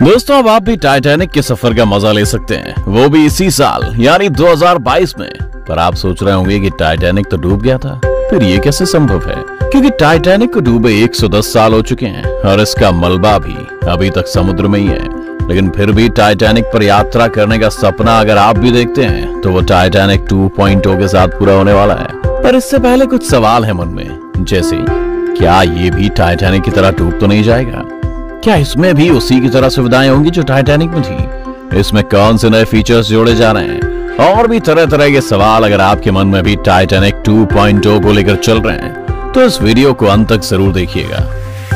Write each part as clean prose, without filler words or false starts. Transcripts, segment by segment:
दोस्तों, अब आप भी टाइटैनिक के सफर का मजा ले सकते हैं, वो भी इसी साल यानी 2022 में। पर आप सोच रहे होंगे कि टाइटैनिक तो डूब गया था, फिर ये कैसे संभव है? क्योंकि टाइटैनिक को डूबे 110 साल हो चुके हैं और इसका मलबा भी अभी तक समुद्र में ही है। लेकिन फिर भी टाइटैनिक पर यात्रा करने का सपना अगर आप भी देखते हैं तो वो टाइटैनिक 2.0 के साथ पूरा होने वाला है। पर इससे पहले कुछ सवाल है मन में, जैसे क्या ये भी टाइटैनिक की तरह डूब तो नहीं जाएगा? क्या इसमें भी उसी की तरह सुविधाएं होंगी जो टाइटैनिक में थी? इसमें कौन से नए फीचर्स जोड़े जा रहे हैं? और भी तरह तरह के सवाल अगर आपके मन में भी टाइटैनिक 2.0 को लेकर चल रहे हैं तो इस वीडियो को अंत तक जरूर देखिएगा।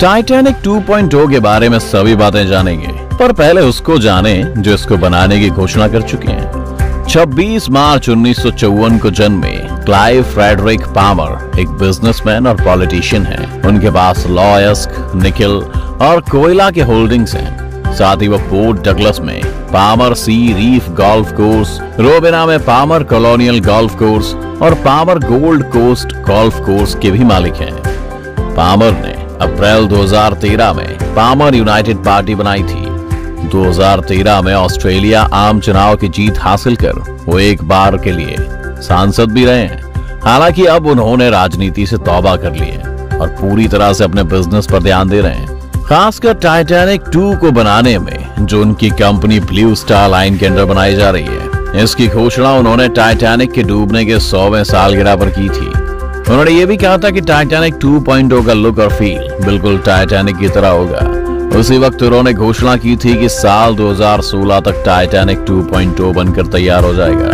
टाइटैनिक 2.0 के बारे में सभी बातें जानेंगे, पर पहले उसको जाने जो इसको बनाने की घोषणा कर चुके हैं। 26 मार्च 1954 को जन्मे क्लाइव फ्रेडरिक पामर एक बिजनेसमैन और पॉलिटिशियन हैं। उनके पास लॉयस्क, निकल और कोयला के होल्डिंग्स हैं। साथ ही वो पोर्ट डगलस में Palmer Sea Reef golf course, Robina में पामर कॉलोनियल गोल्फ कोर्स और Palmer Gold Coast golf course के भी मालिक हैं। पामर ने अप्रैल 2013 में पामर यूनाइटेड पार्टी बनाई थी। 2013 में ऑस्ट्रेलिया आम चुनाव की जीत हासिल कर वो एक बार के लिए सांसद भी रहे हैं। हालांकि अब उन्होंने राजनीति से तौबा कर ली है और पूरी तरह से अपने बिजनेस पर ध्यान दे रहे हैं, खासकर टाइटैनिक 2 को बनाने में जो उनकी कंपनी ब्लू स्टार लाइन के अंडर बनाई जा रही है। इसकी घोषणा उन्होंने टाइटैनिक के डूबने के 100वें सालगिरह पर की थी। उन्होंने ये भी कहा था कि टाइटैनिक 2.0 का लुक और फील बिल्कुल टाइटैनिक की तरह होगा। उसी वक्त उन्होंने घोषणा की थी कि साल 2016 तक टाइटैनिक 2.0 बनकर तैयार हो जाएगा,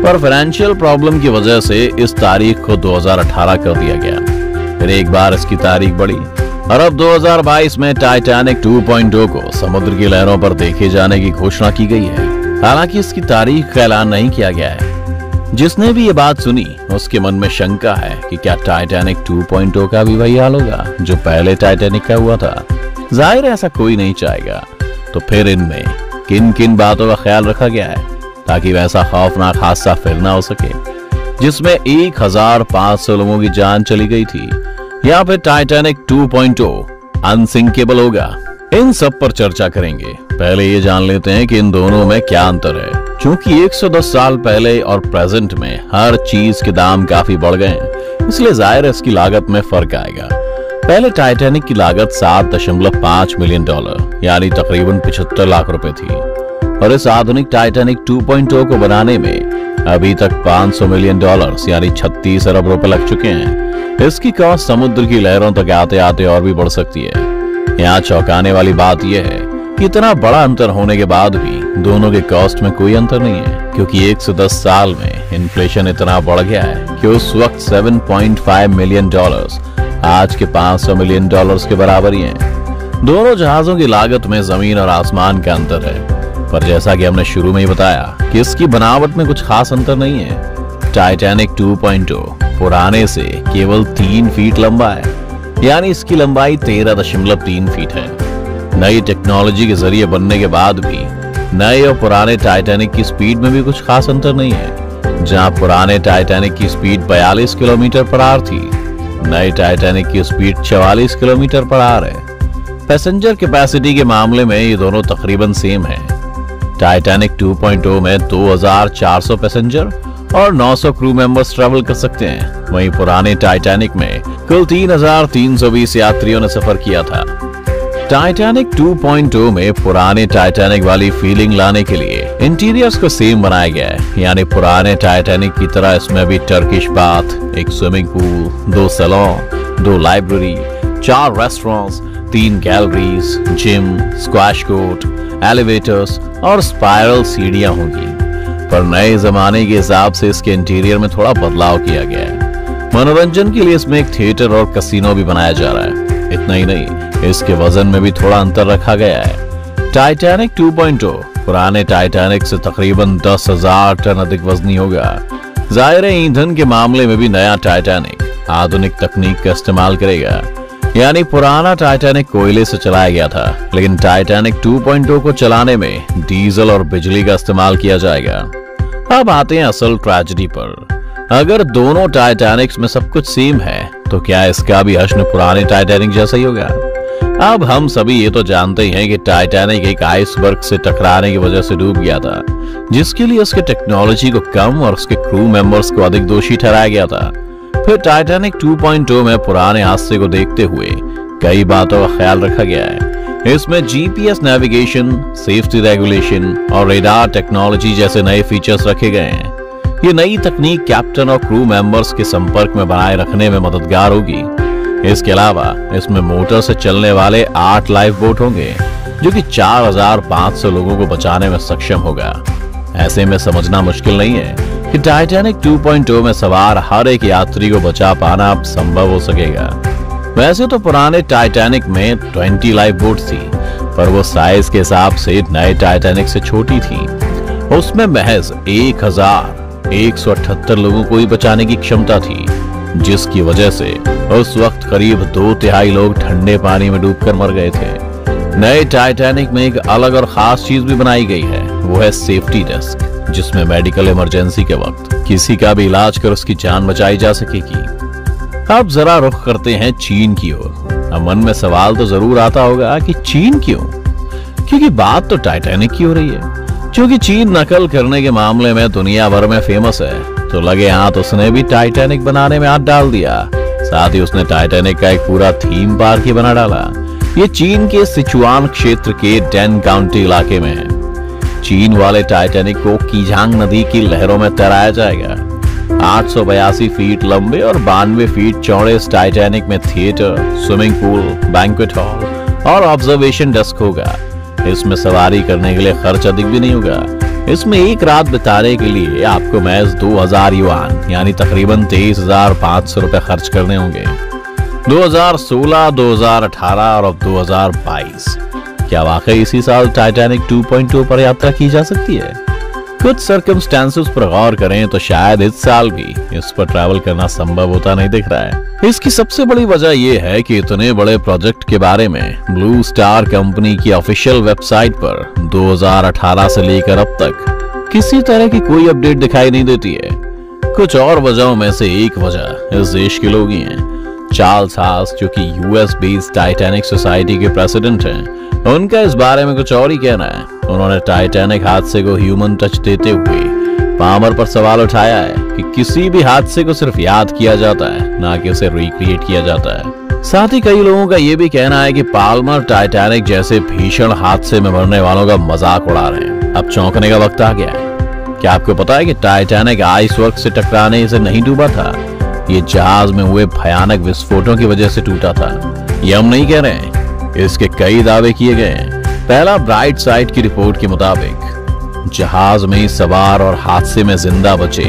पर फाइनेंशियल प्रॉब्लम की वजह से इस तारीख को 2018 कर दिया गया। फिर एक बार इसकी तारीख बढ़ी और अब 2022 में टाइटैनिक 2.0 को समुद्र की लहरों पर देखे जाने की घोषणा की गई है। हालांकि इसकी तारीख का ऐलान नहीं किया गया है। जिसने भी ये बात सुनी उसके मन में शंका है कि क्या टाइटैनिक 2.0 का भी वही हाल होगा जो पहले टाइटैनिक का हुआ था। जाहिर है ऐसा कोई नहीं चाहेगा, तो फिर इनमें किन किन बातों का ख्याल रखा गया है ताकि वैसा खौफनाक हादसा फिर ना हो सके जिसमें 1500 लोगों की जान चली गई थी, या फिर टाइटैनिक 2.0 अनसिंकेबल होगा। इन सब पर चर्चा करेंगे। पहले ये जान लेते हैं कि इन दोनों में क्या अंतर है। क्योंकि 110 साल पहले और प्रेजेंट में हर चीज के दाम काफी बढ़ गए हैं, इसलिए जाहिर है इसकी लागत में फर्क आएगा। पहले टाइटैनिक की लागत $7.5 मिलियन यानी तकरीबन 75 लाख रुपए थी, और इस आधुनिक टाइटैनिक 2.0 को बनाने में अभी तक $500 मिलियन यानी 36 अरब रुपए लग चुके हैं। इसकी कॉस्ट समुद्र की लहरों तक आते आते और भी बढ़ सकती है। यहाँ चौंकाने वाली बात यह है कि इतना बड़ा अंतर होने के बाद भी दोनों के कॉस्ट में कोई अंतर नहीं है, क्योंकि 110 साल में इन्फ्लेशन इतना बढ़ गया है कि उस वक्त $7.5 मिलियन आज के $500 मिलियन के बराबर ही हैं। दोनों जहाजों की लागत में जमीन और आसमान का अंतर है, पर जैसा कि हमने शुरू में ही बताया कि इसकी बनावट में कुछ खास अंतर नहीं है। टाइटैनिक 2.0 पुराने से केवल 3 फीट लंबा है, यानी इसकी लंबाई 13.3 फीट है। नई टेक्नोलॉजी के जरिए बनने के बाद भी नए और पुराने टाइटैनिक की स्पीड में भी कुछ खास अंतर नहीं है। जहां पुराने टाइटैनिक की स्पीड 42 किलोमीटर पर आवर थी, नए टाइटैनिक की स्पीड 44 किलोमीटर पर आवर है। पैसेंजर कैपेसिटी के मामले में ये दोनों तकरीबन सेम है। टाइटैनिक 2.0 में 2400 पैसेंजर और 900 क्रू मेंबर्स ट्रैवल कर सकते हैं। वहीं पुराने टाइटैनिक में कुल 3320 यात्रियों ने सफर किया था। टाइटैनिक 2.0 में पुराने टाइटैनिक वाली फीलिंग लाने के लिए इंटीरियर्स को सेम बनाया गया है, यानी पुराने टाइटैनिक की तरह इसमें भी टर्किश बाथ, एक swimming pool, 2 saloon, 2 library, 4 restaurants, 3 galleries, gym, squash court, elevators और स्पाइरल सीढ़ियां होंगी। पर नए जमाने के हिसाब से इसके इंटीरियर में थोड़ा बदलाव किया गया है। मनोरंजन के लिए इसमें एक थिएटर और कैसीनो भी बनाया जा रहा है। इतना ही नहीं, इसके वजन में भी थोड़ा अंतर रखा गया है। टाइटैनिक 2.0 पुराने टाइटैनिक से तकरीबन 10,000 टन अधिक वजनी होगा। जाहिर है ईंधन के मामले में भी नया टाइटैनिक आधुनिक तकनीक का इस्तेमाल करेगा, यानी पुराना टाइटैनिक कोयले से चलाया गया था, लेकिन टाइटैनिक 2.0 को चलाने में डीजल और बिजली का इस्तेमाल किया जाएगा। अब आते हैं असल ट्रेजेडी पर। अगर दोनों टाइटैनिक्स में सब कुछ सेम है तो क्या इसका भी हश्र पुराने टाइटैनिक जैसा ही होगा? अब हम सभी ये तो जानते ही हैं कि टाइटैनिक एक आइसबर्ग से टकराने की वजह से डूब गया था, जिसके लिए उसके टेक्नोलॉजी को कम और उसके क्रू मेंबर्स को अधिक दोषी ठहराया गया था। फिर टाइटैनिक 2.0 में पुराने हादसे को देखते हुए कई बातों का ख्याल रखा गया है। इसमें जीपीएस नेविगेशन, सेफ्टी रेगुलेशन और रेडार टेक्नोलॉजी जैसे नए फीचर्स रखे गए हैं। ये नई तकनीक कैप्टन और क्रू मेंबर्स के संपर्क में बनाए रखने में मददगार होगी। इसके अलावा इसमें मोटर से चलने वाले 8 लाइफ बोट होंगे, जो कि 4500 लोगों को बचाने में सक्षम होगा। ऐसे में समझना मुश्किल नहीं है कि टाइटैनिक 2.0 में सवार हर एक यात्री को बचा पाना अब संभव हो सकेगा। वैसे तो पुराने टाइटैनिक में 20 लाइफ बोट थी, पर वो साइज के हिसाब से नए टाइटैनिक से छोटी थी। उसमें महज 1178 लोगों को ही बचाने की क्षमता थी, जिसकी वजह से उस वक्त करीब 2/3 लोग ठंडे पानी में डूबकर मर गए थे। नए टाइटैनिक में एक अलग और खास चीज भी बनाई गई है, वो है सेफ्टी डेस्क, जिसमें मेडिकल इमरजेंसी के वक्त किसी का भी इलाज कर उसकी जान बचाई जा सकेगी। अब जरा रुख करते हैं चीन की ओर। अब मन में सवाल तो जरूर आता होगा कि चीन क्यों? क्योंकि बात तो टाइटैनिक की हो रही है। क्योंकि चीन नकल करने के मामले में दुनिया भर में फेमस है, तो लगे हाथ उसने भी टाइटैनिक बनाने में हाथ डाल दिया। साथ ही उसने टाइटैनिक का एक पूरा थीम पार्क ही बना डाला। ये चीन के सिचुआन क्षेत्र के डेन काउंटी इलाके में है। चीन वाले टाइटैनिक को कीजांग नदी की लहरों में तैराया जाएगा। 882 फीट लंबे और 92 फीट चौड़े इस टाइटैनिक में theatre, swimming pool, banquet hall और ऑब्जर्वेशन डेस्क होगा। इसमें सवारी करने के लिए खर्च अधिक भी नहीं होगा। इसमें एक रात बिताने के लिए आपको महज 2000 युआन यानी तकरीबन 23,500 रुपए खर्च करने होंगे। 2016, 2018 और अब 2022, क्या वाकई इसी साल टाइटैनिक 2.0 पर यात्रा की जा सकती है? कुछ सर्कमस्टेंसेस पर गौर करें तो शायद इस साल भी इस पर ट्रैवल करना संभव होता नहीं दिख रहा है। इसकी सबसे बड़ी वजह यह है कि इतने बड़े प्रोजेक्ट के बारे में ब्लू स्टार कंपनी की ऑफिशियल वेबसाइट पर 2018 से लेकर अब तक किसी तरह की कोई अपडेट दिखाई नहीं देती है। कुछ और वजहों में से एक वजह इस देश के लोग ही हैं। चार्ल्स हास, जो कि यूएस बेस्ड टाइटैनिक सोसाइटी के प्रेसिडेंट हैं, उनका इस बारे में कुछ और ही कहना है। उन्होंने टाइटैनिक हादसे को ह्यूमन टच देते हुए पामर पर सवाल उठाया है कि किसी भी हादसे को सिर्फ याद किया जाता है, ना कि उसे रिक्रिएट किया जाता है। साथ ही कई लोगों का यह भी कहना है कि पाल्मर टाइटैनिक जैसे भीषण हादसे में मरने वालों का मजाक उड़ा रहे हैं। अब चौंकने का वक्त आ गया है। क्या आपको पता है कि टाइटैनिक आइसबर्ग से टकराने से नहीं डूबा था? ये जहाज में हुए भयानक विस्फोटों की वजह से टूटा था। ये हम नहीं कह रहे हैं, इसके कई दावे किए गए हैं। पहला, ब्राइट साइड की रिपोर्ट के मुताबिक जहाज में सवार और हादसे में जिंदा बचे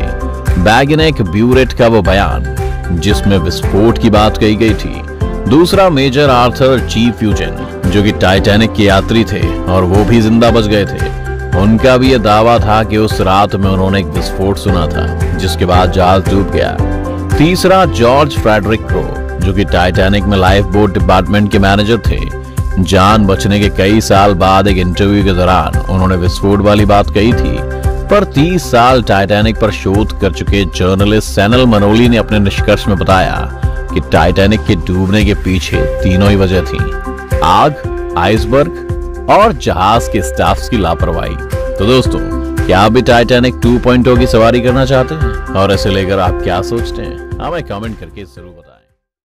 बैगनेक ब्यूरेट का वो बयान जिसमें विस्फोट की बात कही गई थी। दूसरा, मेजर आर्थर जी फ्यूजन, जो कि टाइटैनिक के यात्री थे और वो भी जिंदा बच गए थे। उनका भी ये दावा था कि उस रात में उन्होंने एक विस्फोट सुना था, जिसके बाद जहाज डूब गया। तीसरा, जॉर्ज फ्रेडरिक क्रो, जो कि टाइटैनिक में लाइफ बोट डिपार्टमेंट के मैनेजर थे। जान बचने के कई साल बाद एक इंटरव्यू के दौरान उन्होंने विस्फोट वाली बात कही थी, पर 30 साल टाइटैनिक पर शोध कर चुके जर्नलिस्ट सैनल मनोली ने अपने निष्कर्ष में बताया कि टाइटैनिक के डूबने के पीछे तीनों ही वजह थी: आग, आइसबर्ग और जहाज के स्टाफ की लापरवाही। तो दोस्तों, क्या आप भी टाइटैनिक 2.0 की सवारी करना चाहते हैं? और इसे लेकर आप क्या सोचते हैं? हमें कमेंट करके जरूर बताएं।